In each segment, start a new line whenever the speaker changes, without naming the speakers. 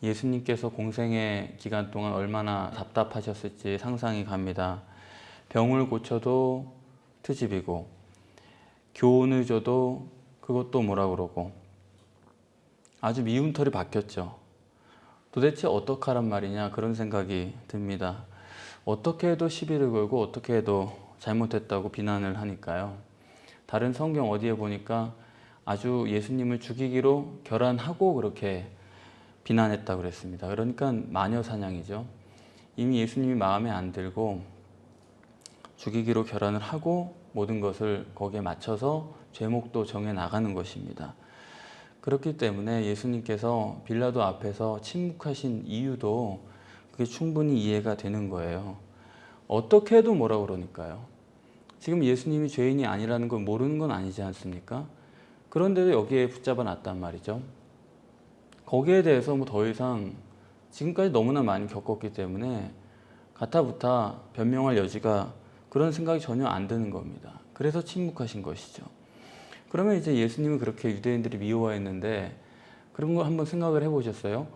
예수님께서 공생의 기간 동안 얼마나 답답하셨을지 상상이 갑니다. 병을 고쳐도 트집이고 교훈을 줘도 그것도 뭐라 그러고 아주 미움털이 박혔죠. 도대체 어떡하란 말이냐 그런 생각이 듭니다. 어떻게 해도 시비를 걸고 어떻게 해도 잘못했다고 비난을 하니까요. 다른 성경 어디에 보니까 아주 예수님을 죽이기로 결단하고 그렇게 비난했다고 그랬습니다. 그러니까 마녀 사냥이죠. 이미 예수님이 마음에 안 들고 죽이기로 결단을 하고 모든 것을 거기에 맞춰서 죄목도 정해 나가는 것입니다. 그렇기 때문에 예수님께서 빌라도 앞에서 침묵하신 이유도 그게 충분히 이해가 되는 거예요. 어떻게 해도 뭐라 그러니까요. 지금 예수님이 죄인이 아니라는 걸 모르는 건 아니지 않습니까? 그런데도 여기에 붙잡아 놨단 말이죠. 거기에 대해서 뭐 더 이상 지금까지 너무나 많이 겪었기 때문에 가타부타 변명할 여지가 그런 생각이 전혀 안 드는 겁니다. 그래서 침묵하신 것이죠. 그러면 이제 예수님은 그렇게 유대인들이 미워했는데 그런 걸 한번 생각을 해보셨어요?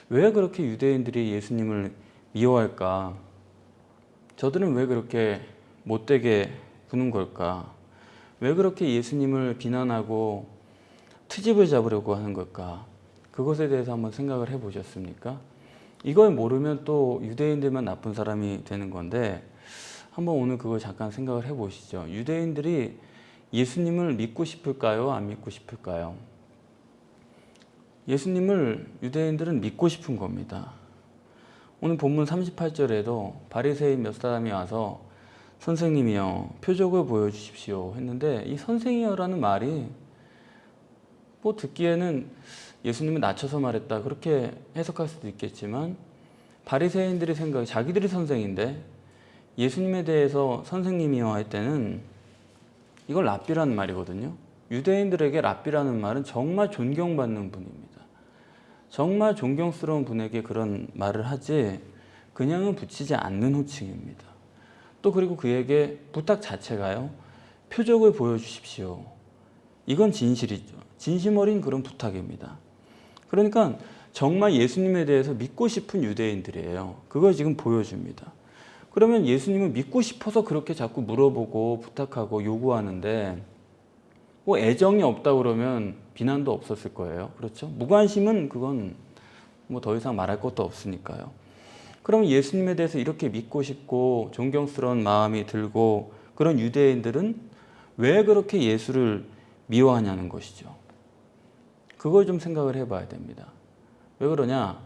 왜 그렇게 유대인들이 예수님을 미워할까? 저들은 왜 그렇게 못되게 구는 걸까? 왜 그렇게 예수님을 비난하고 트집을 잡으려고 하는 걸까? 그것에 대해서 한번 생각을 해보셨습니까? 이걸 모르면 또 유대인들만 나쁜 사람이 되는 건데 한번 오늘 그걸 잠깐 생각을 해보시죠. 유대인들이 예수님을 믿고 싶을까요? 안 믿고 싶을까요? 예수님을 유대인들은 믿고 싶은 겁니다. 오늘 본문 38절에도 바리새인 몇 사람이 와서 선생님이여 표적을 보여주십시오 했는데 이 선생이여라는 말이 뭐 듣기에는 예수님을 낮춰서 말했다 그렇게 해석할 수도 있겠지만 바리새인들의 생각이 자기들이 선생인데 예수님에 대해서 선생님이여 할 때는 이걸 랍비라는 말이거든요. 유대인들에게 랍비라는 말은 정말 존경받는 분입니다. 정말 존경스러운 분에게 그런 말을 하지 그냥은 붙이지 않는 호칭입니다. 또 그리고 그에게 부탁 자체가요. 표적을 보여주십시오. 이건 진실이죠. 진심 어린 그런 부탁입니다. 그러니까 정말 예수님에 대해서 믿고 싶은 유대인들이에요. 그걸 지금 보여줍니다. 그러면 예수님을 믿고 싶어서 그렇게 자꾸 물어보고 부탁하고 요구하는데 뭐 애정이 없다 그러면 비난도 없었을 거예요. 그렇죠? 무관심은 그건 뭐 더 이상 말할 것도 없으니까요. 그럼 예수님에 대해서 이렇게 믿고 싶고 존경스러운 마음이 들고 그런 유대인들은 왜 그렇게 예수를 미워하냐는 것이죠. 그걸 좀 생각을 해봐야 됩니다. 왜 그러냐?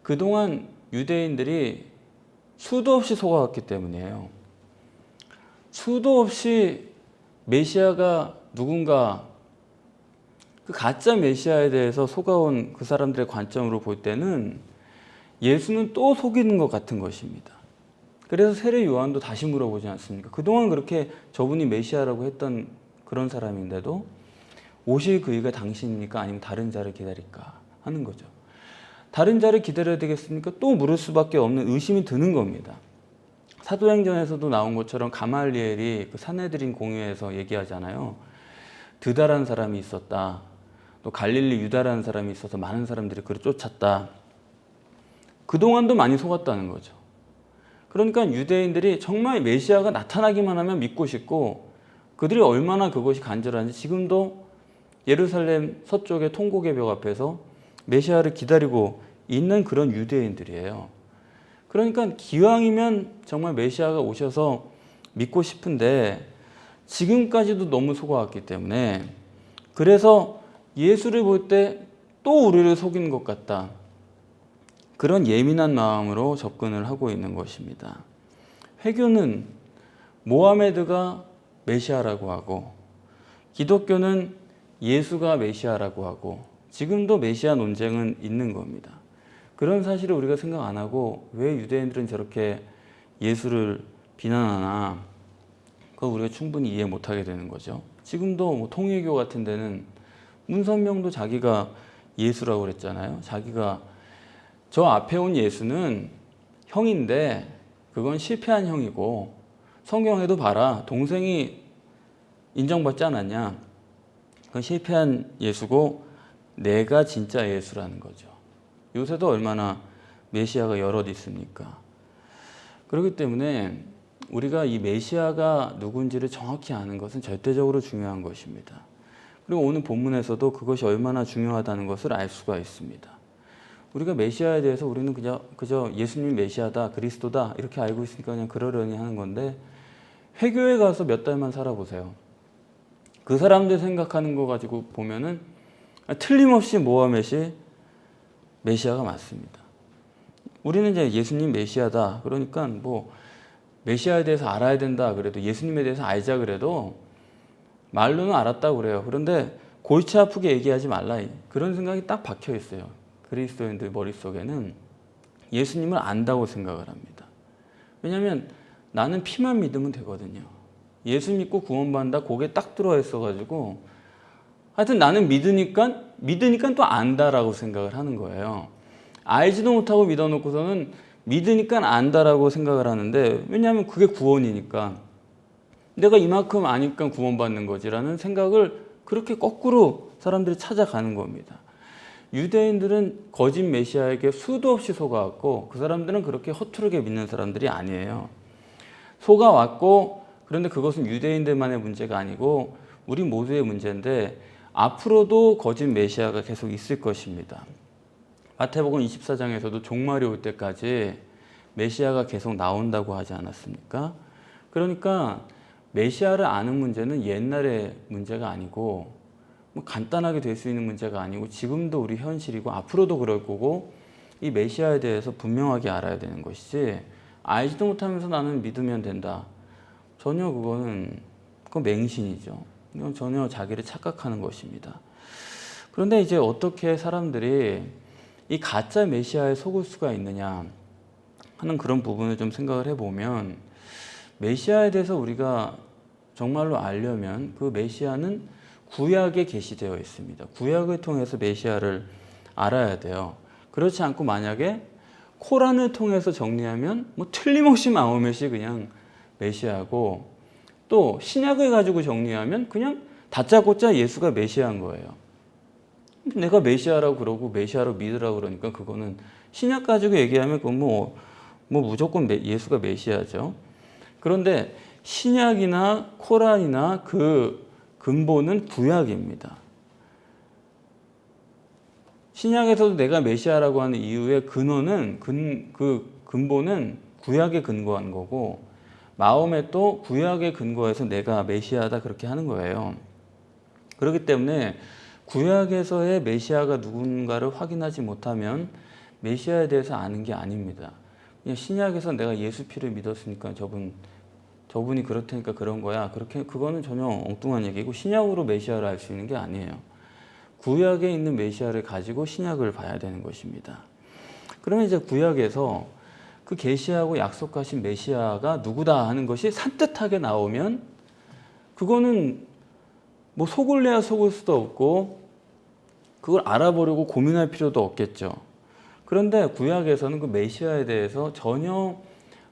그동안 유대인들이 수도 없이 속아왔기 때문이에요. 수도 없이 메시아가 누군가 그 가짜 메시아에 대해서 속아온 그 사람들의 관점으로 볼 때는 예수는 또 속이는 것 같은 것입니다. 그래서 세례 요한도 다시 물어보지 않습니까? 그동안 그렇게 저분이 메시아라고 했던 그런 사람인데도 오실 그이가 당신입니까? 아니면 다른 자를 기다릴까? 하는 거죠. 다른 자를 기다려야 되겠습니까? 또 물을 수밖에 없는 의심이 드는 겁니다. 사도행전에서도 나온 것처럼 가말리엘이 그 산헤드린 공회에서 얘기하잖아요. 드다라는 사람이 있었다. 또 갈릴리 유다라는 사람이 있어서 많은 사람들이 그를 쫓았다. 그동안도 많이 속았다는 거죠. 그러니까 유대인들이 정말 메시아가 나타나기만 하면 믿고 싶고 그들이 얼마나 그것이 간절한지 지금도 예루살렘 서쪽의 통곡의 벽 앞에서 메시아를 기다리고 있는 그런 유대인들이에요. 그러니까 기왕이면 정말 메시아가 오셔서 믿고 싶은데 지금까지도 너무 속아왔기 때문에 그래서 예수를 볼 때 또 우리를 속이는 것 같다. 그런 예민한 마음으로 접근을 하고 있는 것입니다. 회교는 모하메드가 메시아라고 하고 기독교는 예수가 메시아라고 하고 지금도 메시아 논쟁은 있는 겁니다. 그런 사실을 우리가 생각 안 하고 왜 유대인들은 저렇게 예수를 비난하나 그걸 우리가 충분히 이해 못하게 되는 거죠. 지금도 뭐 통일교 같은 데는 문선명도 자기가 예수라고 그랬잖아요. 자기가 저 앞에 온 예수는 형인데 그건 실패한 형이고 성경에도 봐라 동생이 인정받지 않았냐. 그건 실패한 예수고 내가 진짜 예수라는 거죠. 요새도 얼마나 메시아가 여럿 있습니까? 그렇기 때문에 우리가 이 메시아가 누군지를 정확히 아는 것은 절대적으로 중요한 것입니다. 그리고 오늘 본문에서도 그것이 얼마나 중요하다는 것을 알 수가 있습니다. 우리가 메시아에 대해서 우리는 그저 예수님 메시아다, 그리스도다 이렇게 알고 있으니까 그냥 그러려니 하는 건데, 회교에 가서 몇 달만 살아보세요. 그 사람들 생각하는 거 가지고 보면은 틀림없이 모하멧이 메시아가 맞습니다. 우리는 이제 예수님 메시아다, 그러니까 뭐 메시아에 대해서 알아야 된다 그래도, 예수님에 대해서 알자 그래도 말로는 알았다고 그래요. 그런데 골치 아프게 얘기하지 말라, 그런 생각이 딱 박혀 있어요. 그리스도인들 머릿속에는 예수님을 안다고 생각을 합니다. 왜냐하면 나는 피만 믿으면 되거든요. 예수 믿고 구원받는다, 그게 딱 들어와 있어가지고 하여튼 나는 믿으니까 또 안다라고 생각을 하는 거예요. 알지도 못하고 믿어놓고서는 믿으니까 안다라고 생각을 하는데, 왜냐하면 그게 구원이니까 내가 이만큼 아니까 구원받는 거지라는 생각을 그렇게 거꾸로 사람들이 찾아가는 겁니다. 유대인들은 거짓 메시아에게 수도 없이 속아왔고, 그 사람들은 그렇게 허투루게 믿는 사람들이 아니에요. 속아왔고, 그런데 그것은 유대인들만의 문제가 아니고 우리 모두의 문제인데, 앞으로도 거짓 메시아가 계속 있을 것입니다. 마태복음 24장에서도 종말이 올 때까지 메시아가 계속 나온다고 하지 않았습니까? 그러니까 메시아를 아는 문제는 옛날의 문제가 아니고 뭐 간단하게 될 수 있는 문제가 아니고 지금도 우리 현실이고 앞으로도 그럴 거고, 이 메시아에 대해서 분명하게 알아야 되는 것이지, 알지도 못하면서 나는 믿으면 된다, 전혀 그건 맹신이죠. 이건 전혀 자기를 착각하는 것입니다. 그런데 이제 어떻게 사람들이 이 가짜 메시아에 속을 수가 있느냐 하는 그런 부분을 좀 생각을 해보면, 메시아에 대해서 우리가 정말로 알려면 그 메시아는 구약에 계시되어 있습니다. 구약을 통해서 메시아를 알아야 돼요. 그렇지 않고 만약에 코란을 통해서 정리하면 뭐 틀림없이 마호멧이 그냥 메시아고, 또 신약을 가지고 정리하면 그냥 다짜고짜 예수가 메시아인 거예요. 내가 메시아라고 그러고 메시아로 믿으라고 그러니까 그거는 신약 가지고 얘기하면 그건 뭐 무조건 예수가 메시아죠. 그런데 신약이나 코란이나 그 근본은 구약입니다. 신약에서도 내가 메시아라고 하는 이유의 근원은 그 근본은 구약에 근거한 거고, 마호멧도 구약에 근거해서 내가 메시아다 그렇게 하는 거예요. 그렇기 때문에 구약에서의 메시아가 누군가를 확인하지 못하면 메시아에 대해서 아는 게 아닙니다. 그냥 신약에서 내가 예수 피를 믿었으니까 저분이 그렇다니까 그런 거야, 그거는 전혀 엉뚱한 얘기고, 신약으로 메시아를 알 수 있는 게 아니에요. 구약에 있는 메시아를 가지고 신약을 봐야 되는 것입니다. 그러면 이제 구약에서 그 계시하고 약속하신 메시아가 누구다 하는 것이 산뜻하게 나오면 그거는 뭐 속을래야 속을 수도 없고 그걸 알아보려고 고민할 필요도 없겠죠. 그런데 구약에서는 그 메시아에 대해서 전혀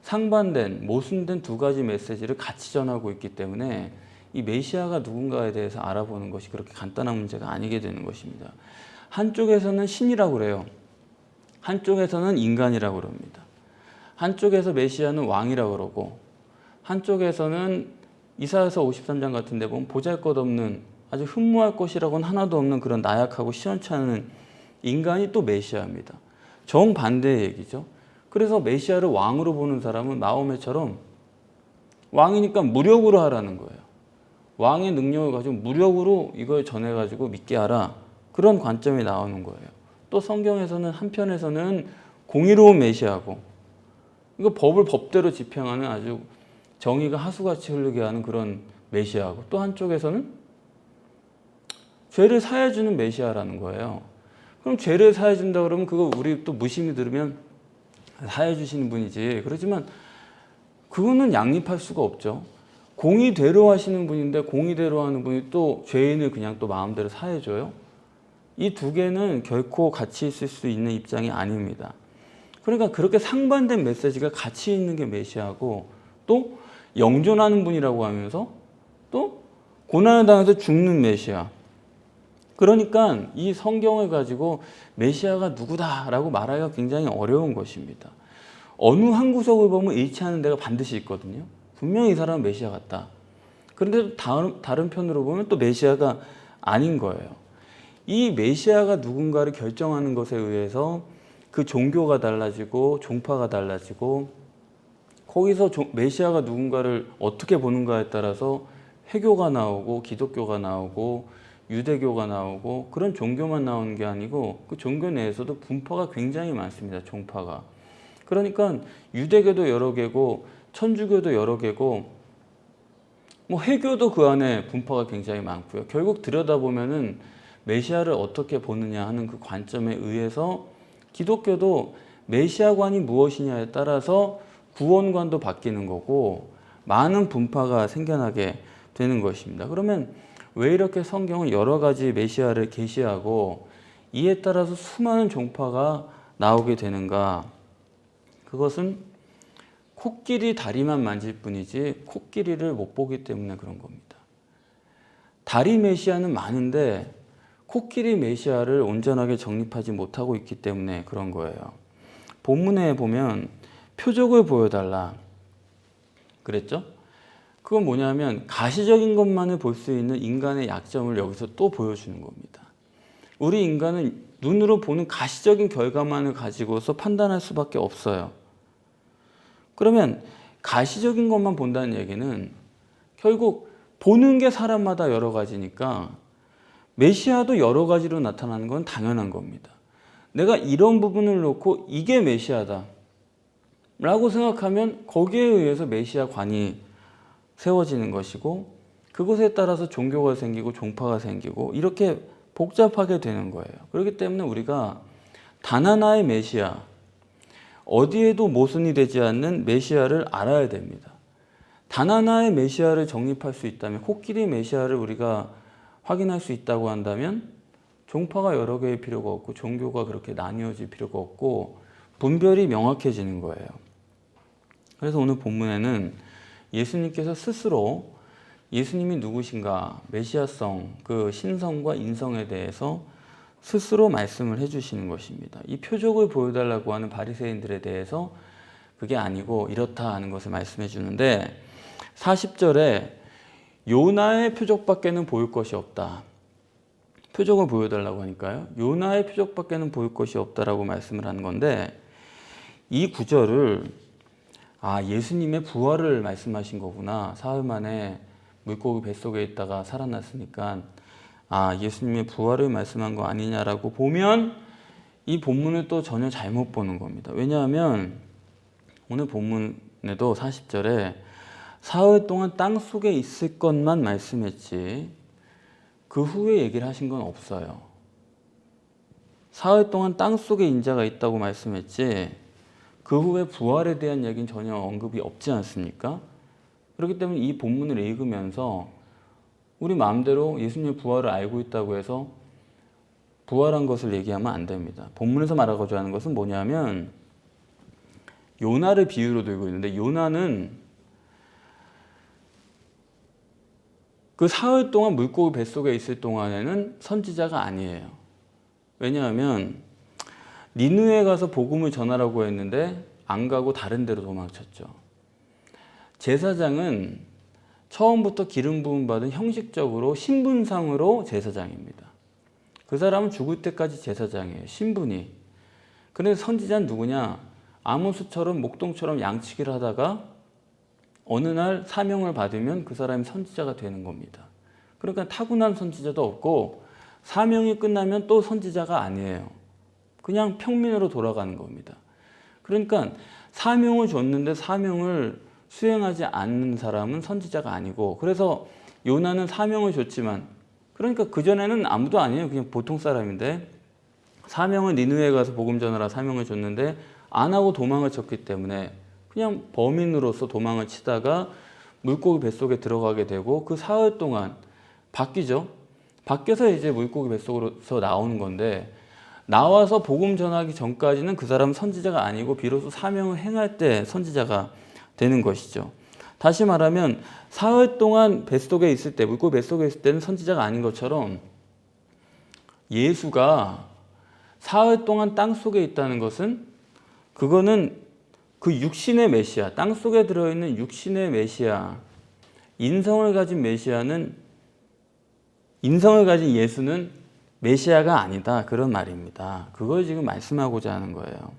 상반된, 모순된 두 가지 메시지를 같이 전하고 있기 때문에 이 메시아가 누군가에 대해서 알아보는 것이 그렇게 간단한 문제가 아니게 되는 것입니다. 한쪽에서는 신이라고 그래요. 한쪽에서는 인간이라고 그럽니다. 한쪽에서 메시아는 왕이라고 그러고, 한쪽에서는 이사야서 53장 같은 데 보면 보잘것없는, 아주 흠모할 것이라고는 하나도 없는 그런 나약하고 시원찮은 인간이 또 메시아입니다. 정반대의 얘기죠. 그래서 메시아를 왕으로 보는 사람은 마호멧처럼 왕이니까 무력으로 하라는 거예요. 왕의 능력을 가지고 무력으로 이걸 전해가지고 믿게 하라, 그런 관점이 나오는 거예요. 또 성경에서는 한편에서는 공의로운 메시아고, 이거 법을 법대로 집행하는 아주 정의가 하수같이 흐르게 하는 그런 메시아고, 또 한쪽에서는 죄를 사해주는 메시아라는 거예요. 그럼 죄를 사해준다 그러면 그거 우리 또 무심히 들으면 사해주시는 분이지, 그렇지만 그거는 양립할 수가 없죠. 공의대로 하시는 분인데 공의대로 하는 분이 또 죄인을 그냥 또 마음대로 사해줘요? 이 두 개는 결코 같이 있을 수 있는 입장이 아닙니다. 그러니까 그렇게 상반된 메시지가 같이 있는 게 메시아고, 또 영존하는 분이라고 하면서 또 고난을 당해서 죽는 메시아, 그러니까 이 성경을 가지고 메시아가 누구다라고 말하기가 굉장히 어려운 것입니다. 어느 한 구석을 보면 일치하는 데가 반드시 있거든요. 분명히 이 사람은 메시아 같다. 그런데 다른 편으로 보면 또 메시아가 아닌 거예요. 이 메시아가 누군가를 결정하는 것에 의해서 그 종교가 달라지고 종파가 달라지고 거기서 메시아가 누군가를 어떻게 보는가에 따라서 회교가 나오고 기독교가 나오고 유대교가 나오고 그런 종교만 나오는 게 아니고 그 종교 내에서도 분파가 굉장히 많습니다. 종파가. 그러니까 유대교도 여러 개고 천주교도 여러 개고 뭐 회교도 그 안에 분파가 굉장히 많고요. 결국 들여다보면은 메시아를 어떻게 보느냐 하는 그 관점에 의해서 기독교도 메시아관이 무엇이냐에 따라서 구원관도 바뀌는 거고 많은 분파가 생겨나게 되는 것입니다. 그러면 왜 이렇게 성경은 여러 가지 메시아를 계시하고 이에 따라서 수많은 종파가 나오게 되는가? 그것은 코끼리 다리만 만질 뿐이지 코끼리를 못 보기 때문에 그런 겁니다. 다리 메시아는 많은데 코끼리 메시아를 온전하게 정립하지 못하고 있기 때문에 그런 거예요. 본문에 보면 표적을 보여달라 그랬죠? 그건 뭐냐면 가시적인 것만을 볼 수 있는 인간의 약점을 여기서 또 보여주는 겁니다. 우리 인간은 눈으로 보는 가시적인 결과만을 가지고서 판단할 수밖에 없어요. 그러면 가시적인 것만 본다는 얘기는 결국 보는 게 사람마다 여러 가지니까 메시아도 여러 가지로 나타나는 건 당연한 겁니다. 내가 이런 부분을 놓고 이게 메시아다 라고 생각하면 거기에 의해서 메시아관이 세워지는 것이고 그것에 따라서 종교가 생기고 종파가 생기고 이렇게 복잡하게 되는 거예요. 그렇기 때문에 우리가 단 하나의 메시아, 어디에도 모순이 되지 않는 메시아를 알아야 됩니다. 단 하나의 메시아를 정립할 수 있다면, 코끼리 메시아를 우리가 확인할 수 있다고 한다면 종파가 여러 개일 필요가 없고 종교가 그렇게 나뉘어질 필요가 없고 분별이 명확해지는 거예요. 그래서 오늘 본문에는 예수님께서 스스로 예수님이 누구신가, 메시아성, 그 신성과 인성에 대해서 스스로 말씀을 해주시는 것입니다. 이 표적을 보여달라고 하는 바리새인들에 대해서 그게 아니고 이렇다 하는 것을 말씀해 주는데 40절에 요나의 표적밖에는 보일 것이 없다. 표적을 보여달라고 하니까요. 요나의 표적밖에는 보일 것이 없다라고 말씀을 하는 건데 이 구절을 예수님의 부활을 말씀하신 거구나. 사흘 만에 물고기 뱃속에 있다가 살아났으니까 예수님의 부활을 말씀한 거 아니냐라고 보면 이 본문을 또 전혀 잘못 보는 겁니다. 왜냐하면 오늘 본문에도 40절에 사흘 동안 땅 속에 있을 것만 말씀했지 그 후에 얘기를 하신 건 없어요. 사흘 동안 땅 속에 인자가 있다고 말씀했지 그 후에 부활에 대한 얘기는 전혀 언급이 없지 않습니까? 그렇기 때문에 이 본문을 읽으면서 우리 마음대로 예수님의 부활을 알고 있다고 해서 부활한 것을 얘기하면 안 됩니다. 본문에서 말하고자 하는 것은 뭐냐면 요나를 비유로 들고 있는데 요나는 그 사흘 동안 물고기 뱃속에 있을 동안에는 선지자가 아니에요. 왜냐하면 니느웨에 가서 복음을 전하라고 했는데 안 가고 다른 데로 도망쳤죠. 제사장은 처음부터 기름 부음 받은 형식적으로 신분상으로 제사장입니다. 그 사람은 죽을 때까지 제사장이에요. 신분이. 그런데 선지자는 누구냐? 아모스처럼 목동처럼 양치기를 하다가 어느 날 사명을 받으면 그 사람이 선지자가 되는 겁니다. 그러니까 타고난 선지자도 없고 사명이 끝나면 또 선지자가 아니에요. 그냥 평민으로 돌아가는 겁니다. 그러니까 사명을 줬는데 사명을 수행하지 않는 사람은 선지자가 아니고 그래서 요나는 사명을 줬지만 그러니까 그전에는 아무도 아니에요. 그냥 보통 사람인데 사명을 니느웨에 가서 복음 전하라 사명을 줬는데 안 하고 도망을 쳤기 때문에 그냥 범인으로서 도망을 치다가 물고기 뱃속에 들어가게 되고 그 사흘 동안 바뀌죠. 바뀌어서 이제 물고기 뱃속으로서 나오는 건데 나와서 복음 전하기 전까지는 그 사람은 선지자가 아니고 비로소 사명을 행할 때 선지자가 되는 것이죠. 다시 말하면 사흘 동안 뱃속에 있을 때 물고기 뱃속에 있을 때는 선지자가 아닌 것처럼 예수가 사흘 동안 땅 속에 있다는 것은 그거는 그 육신의 메시아, 땅 속에 들어있는 육신의 메시아, 인성을 가진 메시아는, 인성을 가진 예수는 메시아가 아니다, 그런 말입니다. 그걸 지금 말씀하고자 하는 거예요.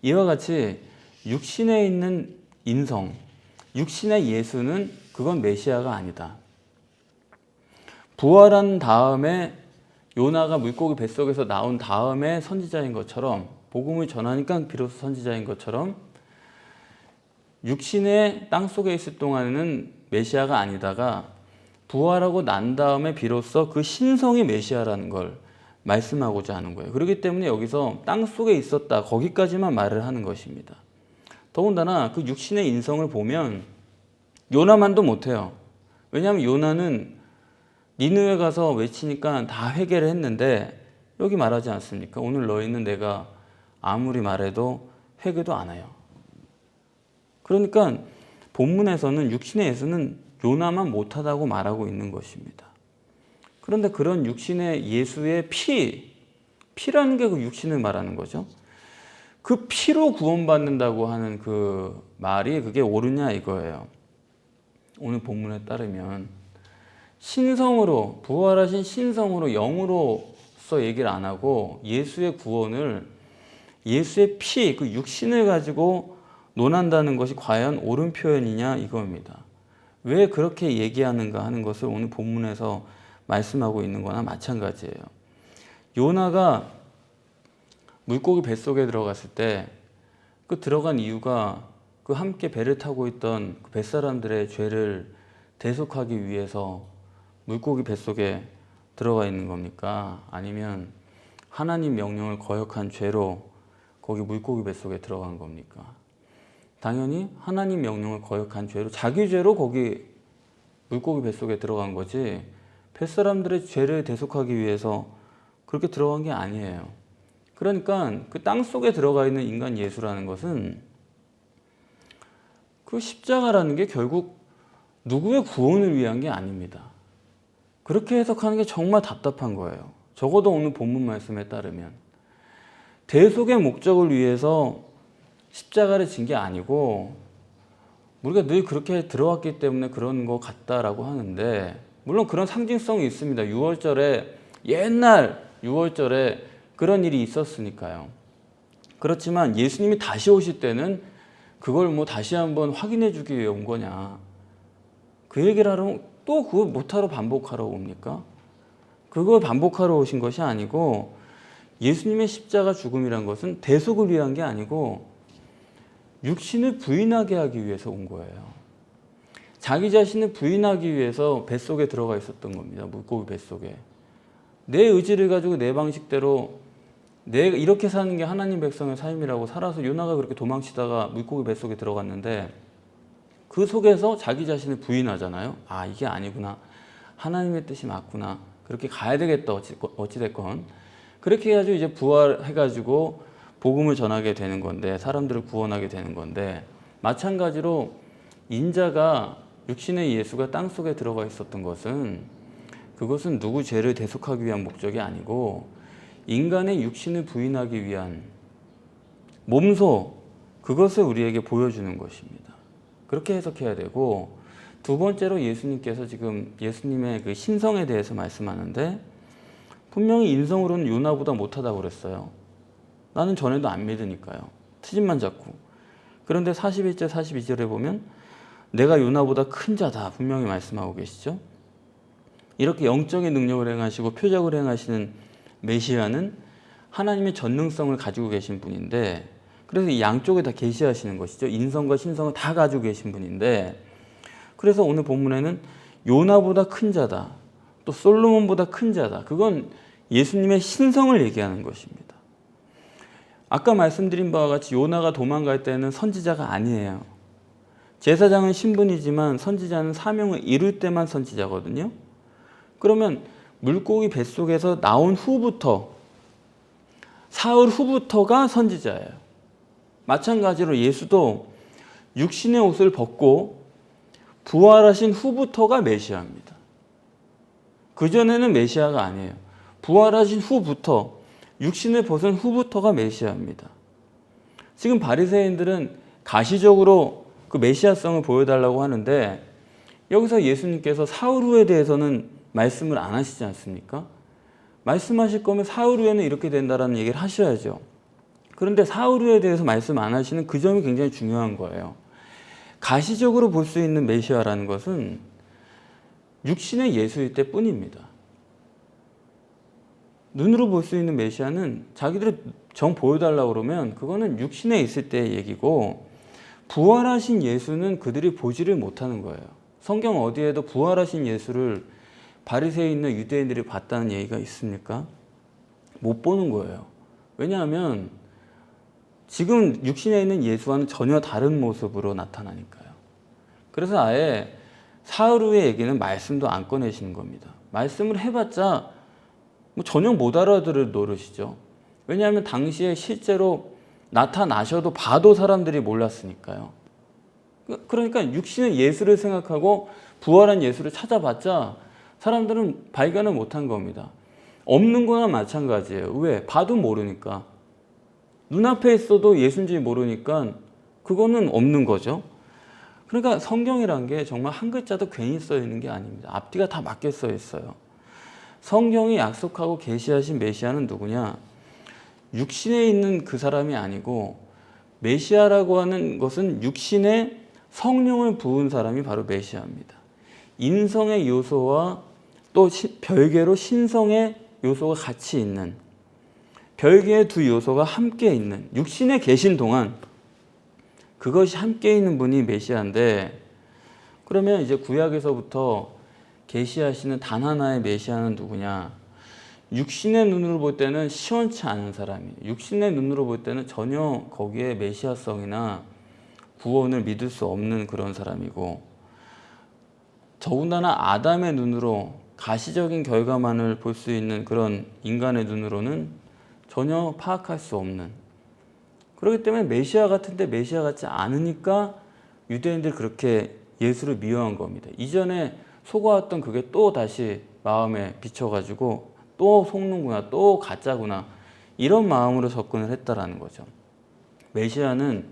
이와 같이 육신에 있는 인성, 육신의 예수는 그건 메시아가 아니다. 부활한 다음에 요나가 물고기 뱃속에서 나온 다음에 선지자인 것처럼, 복음을 전하니까 비로소 선지자인 것처럼, 육신의 땅 속에 있을 동안에는 메시아가 아니다가 부활하고 난 다음에 비로소 그 신성이 메시아라는 걸 말씀하고자 하는 거예요. 그렇기 때문에 여기서 땅 속에 있었다, 거기까지만 말을 하는 것입니다. 더군다나 그 육신의 인성을 보면 요나만도 못해요. 왜냐하면 요나는 니느웨 가서 외치니까 다 회개를 했는데 여기 말하지 않습니까? 오늘 너희는 내가 아무리 말해도 회개도 안 해요. 그러니까 본문에서는 육신의 예수는 요나만 못하다고 말하고 있는 것입니다. 그런데 그런 육신의 예수의 피라는 게 그 육신을 말하는 거죠. 그 피로 구원받는다고 하는 그 말이 그게 옳으냐 이거예요. 오늘 본문에 따르면 신성으로, 부활하신 신성으로, 영으로서 얘기를 안 하고 예수의 구원을 예수의 피, 그 육신을 가지고 논한다는 것이 과연 옳은 표현이냐 이겁니다. 왜 그렇게 얘기하는가 하는 것을 오늘 본문에서 말씀하고 있는 거나 마찬가지예요. 요나가 물고기 뱃속에 들어갔을 때 그 들어간 이유가 그 함께 배를 타고 있던 그 뱃사람들의 죄를 대속하기 위해서 물고기 뱃속에 들어가 있는 겁니까? 아니면 하나님 명령을 거역한 죄로 거기 물고기 뱃속에 들어간 겁니까? 당연히 하나님 명령을 거역한 죄로, 자기 죄로 거기 물고기 뱃속에 들어간 거지 뱃사람들의 죄를 대속하기 위해서 그렇게 들어간 게 아니에요. 그러니까 그 땅 속에 들어가 있는 인간 예수라는 것은 그 십자가라는 게 결국 누구의 구원을 위한 게 아닙니다. 그렇게 해석하는 게 정말 답답한 거예요. 적어도 오늘 본문 말씀에 따르면 대속의 목적을 위해서 십자가를 진 게 아니고 우리가 늘 그렇게 들어왔기 때문에 그런 것 같다라고 하는데, 물론 그런 상징성이 있습니다. 6월절에, 옛날 6월절에 그런 일이 있었으니까요. 그렇지만 예수님이 다시 오실 때는 그걸 뭐 다시 한번 확인해 주기 위해 온 거냐, 그 얘기를 하려면 또 그걸 못하러 반복하러 옵니까? 그걸 반복하러 오신 것이 아니고, 예수님의 십자가 죽음이란 것은 대속을 위한 게 아니고 육신을 부인하게 하기 위해서 온 거예요. 자기 자신을 부인하기 위해서 뱃속에 들어가 있었던 겁니다. 물고기 뱃속에. 내 의지를 가지고 내 방식대로 내가 이렇게 사는 게 하나님 백성의 삶이라고 살아서 요나가 그렇게 도망치다가 물고기 뱃속에 들어갔는데 그 속에서 자기 자신을 부인하잖아요. 아, 이게 아니구나. 하나님의 뜻이 맞구나. 그렇게 가야 되겠다. 어찌됐건. 그렇게 해가지고 이제 부활해가지고 복음을 전하게 되는 건데, 사람들을 구원하게 되는 건데, 마찬가지로 인자가, 육신의 예수가 땅속에 들어가 있었던 것은 그것은 누구 죄를 대속하기 위한 목적이 아니고 인간의 육신을 부인하기 위한 몸소, 그것을 우리에게 보여주는 것입니다. 그렇게 해석해야 되고, 두 번째로 예수님께서 지금 예수님의 그 신성에 대해서 말씀하는데, 분명히 인성으로는 요나보다 못하다고 그랬어요. 나는 전에도 안 믿으니까요. 트집만 잡고. 그런데 41절 42절에 보면 내가 요나보다 큰 자다 분명히 말씀하고 계시죠. 이렇게 영적인 능력을 행하시고 표적을 행하시는 메시아는 하나님의 전능성을 가지고 계신 분인데, 그래서 이 양쪽에 다 계시하시는 것이죠. 인성과 신성을 다 가지고 계신 분인데, 그래서 오늘 본문에는 요나보다 큰 자다, 또 솔로몬보다 큰 자다, 그건 예수님의 신성을 얘기하는 것입니다. 아까 말씀드린 바와 같이 요나가 도망갈 때는 선지자가 아니에요. 제사장은 신분이지만 선지자는 사명을 이룰 때만 선지자거든요. 그러면 물고기 뱃속에서 나온 후부터, 사흘 후부터가 선지자예요. 마찬가지로 예수도 육신의 옷을 벗고 부활하신 후부터가 메시아입니다. 그전에는 메시아가 아니에요. 부활하신 후부터, 육신을 벗은 후부터가 메시아입니다. 지금 바리새인들은 가시적으로 그 메시아성을 보여달라고 하는데 여기서 예수님께서 사흘 후에 대해서는 말씀을 안 하시지 않습니까? 말씀하실 거면 사흘 후에는 이렇게 된다라는 얘기를 하셔야죠. 그런데 사흘 후에 대해서 말씀 안 하시는 그 점이 굉장히 중요한 거예요. 가시적으로 볼 수 있는 메시아라는 것은 육신의 예수일 때뿐입니다. 눈으로 볼 수 있는 메시아는 자기들이 정 보여달라고 그러면 그거는 육신에 있을 때의 얘기고, 부활하신 예수는 그들이 보지를 못하는 거예요. 성경 어디에도 부활하신 예수를 바리새에 있는 유대인들이 봤다는 얘기가 있습니까? 못 보는 거예요. 왜냐하면 지금 육신에 있는 예수와는 전혀 다른 모습으로 나타나니까요. 그래서 아예 사흘 후의 얘기는 말씀도 안 꺼내시는 겁니다. 말씀을 해봤자 뭐 전혀 못 알아들을 노릇이죠. 왜냐하면 당시에 실제로 나타나셔도 봐도 사람들이 몰랐으니까요. 그러니까 육신의 예수를 생각하고 부활한 예수를 찾아봤자 사람들은 발견을 못한 겁니다. 없는 거나 마찬가지예요. 왜? 봐도 모르니까. 눈앞에 있어도 예수인지 모르니까 그거는 없는 거죠. 그러니까 성경이란 게 정말 한 글자도 괜히 써 있는 게 아닙니다. 앞뒤가 다 맞게 써 있어요. 성경이 약속하고 계시하신 메시아는 누구냐? 육신에 있는 그 사람이 아니고, 메시아라고 하는 것은 육신에 성령을 부은 사람이 바로 메시아입니다. 인성의 요소와 또 별개로 신성의 요소가 같이 있는, 별개의 두 요소가 함께 있는, 육신에 계신 동안 그것이 함께 있는 분이 메시아인데, 그러면 이제 구약에서부터 계시하시는 단 하나의 메시아는 누구냐? 육신의 눈으로 볼 때는 시원치 않은 사람이에요. 육신의 눈으로 볼 때는 전혀 거기에 메시아성이나 구원을 믿을 수 없는 그런 사람이고, 더군다나 아담의 눈으로 가시적인 결과만을 볼 수 있는 그런 인간의 눈으로는 전혀 파악할 수 없는, 그렇기 때문에 메시아 같은데 메시아 같지 않으니까 유대인들이 그렇게 예수를 미워한 겁니다. 이전에 속아왔던 그게 또 다시 마음에 비쳐가지고 또 속는구나, 또 가짜구나, 이런 마음으로 접근을 했다라는 거죠. 메시아는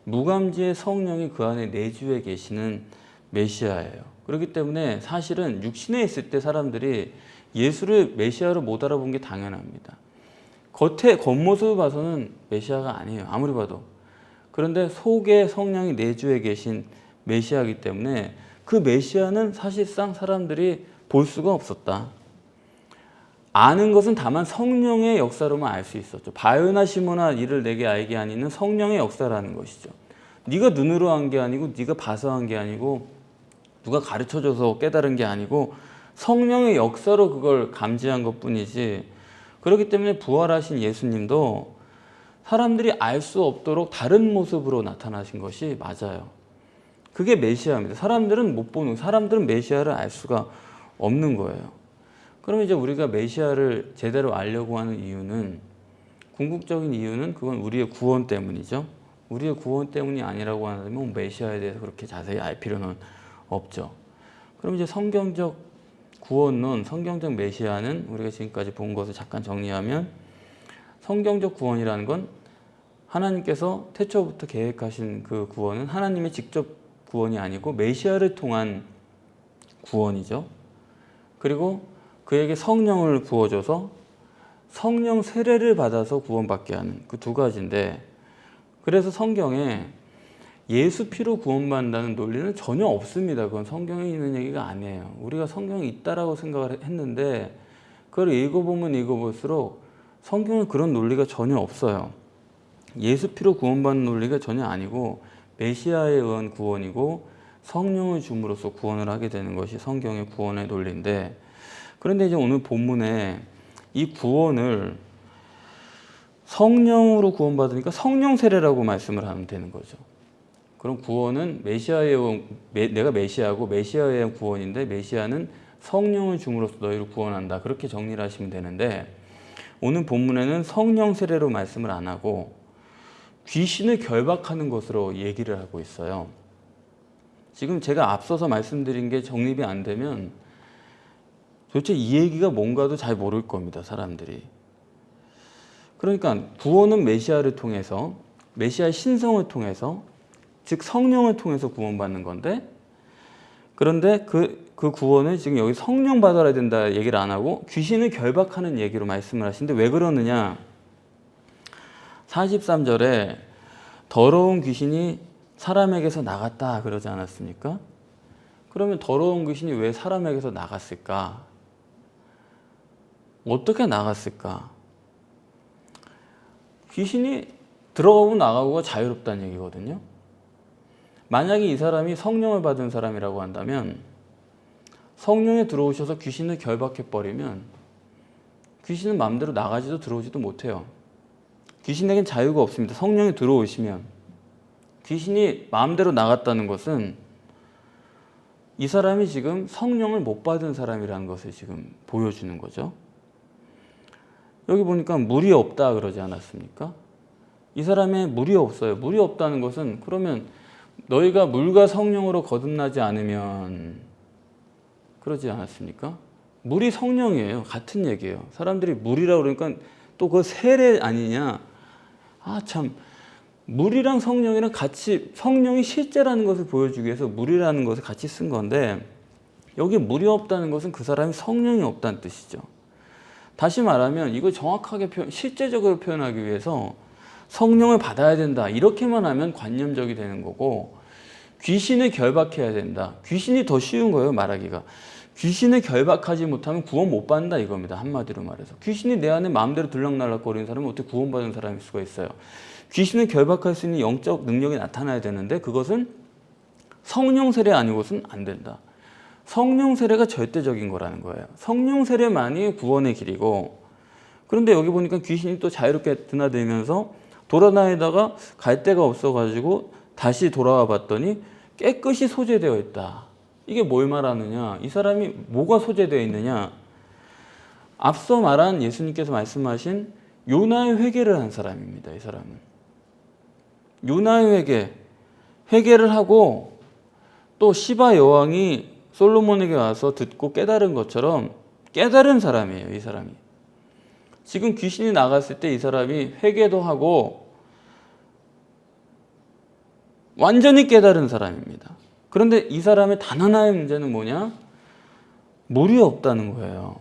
무감지의 성령이 그 안에 내주에 계시는 메시아예요. 그렇기 때문에 사실은 육신에 있을 때 사람들이 예수를 메시아로 못 알아본 게 당연합니다. 겉모습을 봐서는 메시아가 아니에요. 아무리 봐도. 그런데 속에 성령이 내주에 계신 메시아이기 때문에 그 메시아는 사실상 사람들이 볼 수가 없었다. 아는 것은 다만 성령의 역사로만 알 수 있었죠. 바요나 시모나 이를 내게 알게 하니는 성령의 역사라는 것이죠. 네가 눈으로 한 게 아니고, 네가 봐서 한 게 아니고, 누가 가르쳐줘서 깨달은 게 아니고, 성령의 역사로 그걸 감지한 것뿐이지. 그렇기 때문에 부활하신 예수님도 사람들이 알 수 없도록 다른 모습으로 나타나신 것이 맞아요. 그게 메시아입니다. 사람들은 못 보는, 사람들은 메시아를 알 수가 없는 거예요. 그럼 이제 우리가 메시아를 제대로 알려고 하는 이유는, 궁극적인 이유는 그건 우리의 구원 때문이죠. 우리의 구원 때문이 아니라고 한다면 메시아에 대해서 그렇게 자세히 알 필요는 없죠. 그럼 이제 성경적 구원론, 성경적 메시아는 우리가 지금까지 본 것을 잠깐 정리하면, 성경적 구원이라는 건 하나님께서 태초부터 계획하신 그 구원은 하나님의 직접 구원이 아니고 메시아를 통한 구원이죠. 그리고 그에게 성령을 부어줘서 성령 세례를 받아서 구원받게 하는 그 두 가지인데, 그래서 성경에 예수 피로 구원받는다는 논리는 전혀 없습니다. 그건 성경에 있는 얘기가 아니에요. 우리가 성경이 있다라고 생각을 했는데 그걸 읽어보면 읽어볼수록 성경에 그런 논리가 전혀 없어요. 예수 피로 구원받는 논리가 전혀 아니고 메시아에 의한 구원이고 성령을 줌으로써 구원을 하게 되는 것이 성경의 구원의 논리인데, 그런데 이제 오늘 본문에 이 구원을 성령으로 구원받으니까 성령 세례라고 말씀을 하면 되는 거죠. 그럼 구원은 메시아에 의한, 내가 메시아고 메시아에 의한 구원인데 메시아는 성령을 줌으로써 너희를 구원한다, 그렇게 정리를 하시면 되는데, 오늘 본문에는 성령 세례로 말씀을 안 하고 귀신을 결박하는 것으로 얘기를 하고 있어요. 지금 제가 앞서서 말씀드린 게 정립이 안 되면 도대체 이 얘기가 뭔가도 잘 모를 겁니다, 사람들이. 그러니까 구원은 메시아를 통해서, 메시아의 신성을 통해서, 즉 성령을 통해서 구원받는 건데, 그런데 그 구원을 지금 여기 성령 받아야 된다 얘기를 안 하고 귀신을 결박하는 얘기로 말씀을 하시는데, 왜 그러느냐? 43절에 더러운 귀신이 사람에게서 나갔다 그러지 않았습니까? 그러면 더러운 귀신이 왜 사람에게서 나갔을까? 어떻게 나갔을까? 귀신이 들어가고 나가고가 자유롭다는 얘기거든요. 만약에 이 사람이 성령을 받은 사람이라고 한다면, 성령에 들어오셔서 귀신을 결박해버리면 귀신은 마음대로 나가지도 들어오지도 못해요. 귀신에겐 자유가 없습니다. 성령이 들어오시면. 귀신이 마음대로 나갔다는 것은 이 사람이 지금 성령을 못 받은 사람이라는 것을 지금 보여주는 거죠. 여기 보니까 물이 없다 그러지 않았습니까? 이 사람의 물이 없어요. 물이 없다는 것은, 그러면 너희가 물과 성령으로 거듭나지 않으면, 그러지 않았습니까? 물이 성령이에요. 같은 얘기예요. 사람들이 물이라고 그러니까 또 그거 세례 아니냐? 아 참, 물이랑 성령이랑 같이, 성령이 실제라는 것을 보여주기 위해서 물이라는 것을 같이 쓴 건데, 여기 물이 없다는 것은 그 사람이 성령이 없다는 뜻이죠. 다시 말하면 이걸 정확하게 실제적으로 표현하기 위해서 성령을 받아야 된다 이렇게만 하면 관념적이 되는 거고, 귀신을 결박해야 된다. 귀신이 더 쉬운 거예요, 말하기가. 귀신을 결박하지 못하면 구원 못 받는다 이겁니다. 한마디로 말해서. 귀신이 내 안에 마음대로 들락날락거리는 사람은 어떻게 구원받은 사람일 수가 있어요. 귀신을 결박할 수 있는 영적 능력이 나타나야 되는데, 그것은 성령 세례 아니고서는 안 된다. 성령 세례가 절대적인 거라는 거예요. 성령 세례만이 구원의 길이고, 그런데 여기 보니까 귀신이 또 자유롭게 드나들면서 돌아다니다가 갈 데가 없어가지고 다시 돌아와 봤더니 깨끗이 소재되어 있다. 이게 뭘 말하느냐? 이 사람이 뭐가 소재되어 있느냐? 앞서 말한 예수님께서 말씀하신 요나의 회개를 한 사람입니다. 이 사람은 요나의 회개를 하고, 또 시바 여왕이 솔로몬에게 와서 듣고 깨달은 것처럼 깨달은 사람이에요. 이 사람이 지금 귀신이 나갔을 때 이 사람이 회개도 하고 완전히 깨달은 사람입니다. 그런데 이 사람의 단 하나의 문제는 뭐냐? 물이 없다는 거예요.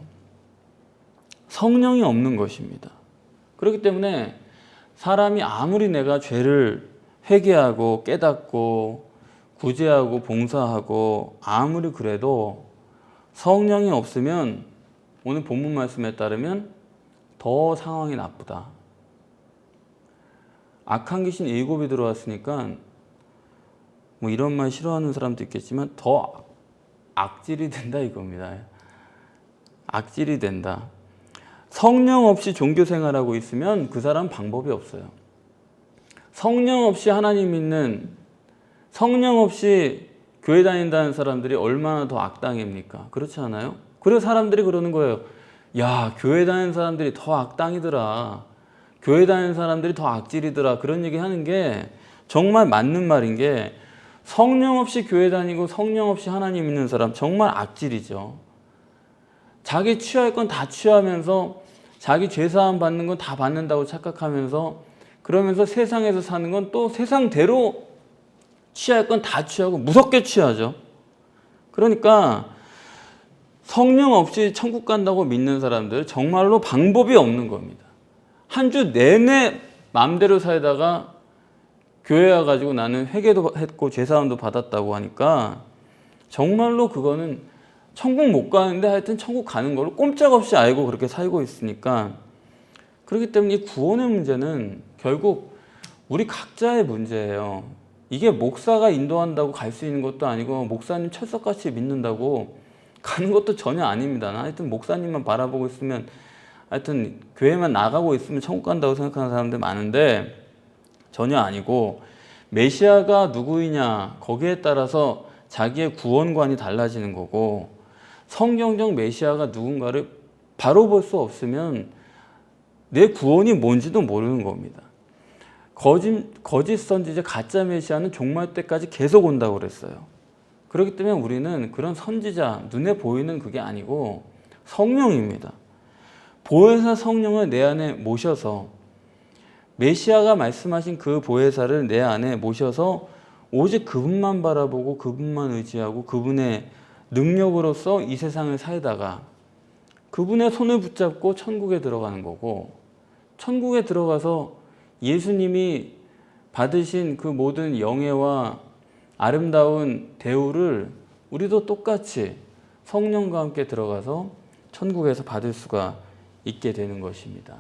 성령이 없는 것입니다. 그렇기 때문에 사람이 아무리 내가 죄를 회개하고 깨닫고 구제하고 봉사하고 아무리 그래도 성령이 없으면, 오늘 본문 말씀에 따르면 더 상황이 나쁘다. 악한 귀신 7이 들어왔으니까 뭐 이런 말 싫어하는 사람도 있겠지만 더 악질이 된다 이겁니다. 악질이 된다. 성령 없이 종교 생활하고 있으면 그 사람 방법이 없어요. 성령 없이 하나님 믿는, 성령 없이 교회 다닌다는 사람들이 얼마나 더 악당입니까? 그렇지 않아요? 그래서 사람들이 그러는 거예요. 야, 교회 다니는 사람들이 더 악당이더라. 교회 다니는 사람들이 더 악질이더라. 그런 얘기 하는 게 정말 맞는 말인 게, 성령 없이 교회 다니고 성령 없이 하나님 믿는 사람 정말 악질이죠. 자기 취할 건 다 취하면서, 자기 죄사함 받는 건 다 받는다고 착각하면서, 그러면서 세상에서 사는 건 또 세상대로 취할 건 다 취하고 무섭게 취하죠. 그러니까 성령 없이 천국 간다고 믿는 사람들 정말로 방법이 없는 겁니다. 한 주 내내 마음대로 살다가 교회 와가지고 나는 회개도 했고 죄사함도 받았다고 하니까 정말로 그거는 천국 못 가는데 하여튼 천국 가는 걸로 꼼짝없이 알고 그렇게 살고 있으니까, 그렇기 때문에 이 구원의 문제는 결국 우리 각자의 문제예요. 이게 목사가 인도한다고 갈 수 있는 것도 아니고, 목사님 철석같이 믿는다고 가는 것도 전혀 아닙니다. 하여튼 목사님만 바라보고 있으면, 하여튼 교회만 나가고 있으면 천국 간다고 생각하는 사람들 많은데 전혀 아니고, 메시아가 누구이냐 거기에 따라서 자기의 구원관이 달라지는 거고, 성경적 메시아가 누군가를 바로 볼 수 없으면 내 구원이 뭔지도 모르는 겁니다. 거짓 선지자, 가짜 메시아는 종말 때까지 계속 온다고 그랬어요. 그렇기 때문에 우리는 그런 선지자, 눈에 보이는 그게 아니고 성령입니다. 보혜사 성령을 내 안에 모셔서 메시아가 말씀하신 그 보혜사를 내 안에 모셔서 오직 그분만 바라보고 그분만 의지하고 그분의 능력으로서 이 세상을 살다가 그분의 손을 붙잡고 천국에 들어가는 거고, 천국에 들어가서 예수님이 받으신 그 모든 영예와 아름다운 대우를 우리도 똑같이 성령과 함께 들어가서 천국에서 받을 수가 있게 되는 것입니다.